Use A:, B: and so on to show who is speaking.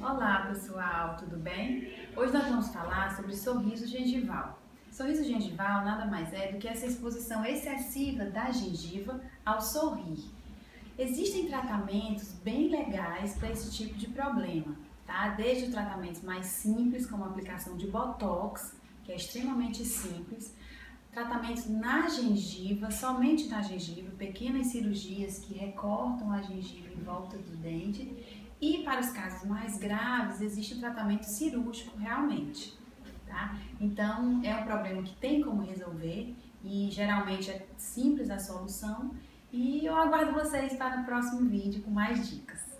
A: Olá pessoal, tudo bem? Hoje nós vamos falar sobre sorriso gengival. Sorriso gengival nada mais é do que essa exposição excessiva da gengiva ao sorrir. Existem tratamentos bem legais para esse tipo de problema, tá? Desde os tratamentos mais simples, como a aplicação de botox, que é extremamente simples, tratamentos na gengiva, somente na gengiva, pequenas cirurgias que recortam a gengiva em volta do dente. E para os casos mais graves, existe o tratamento cirúrgico realmente, tá? Então, é um problema que tem como resolver e geralmente é simples a solução. E eu aguardo vocês para o próximo vídeo com mais dicas.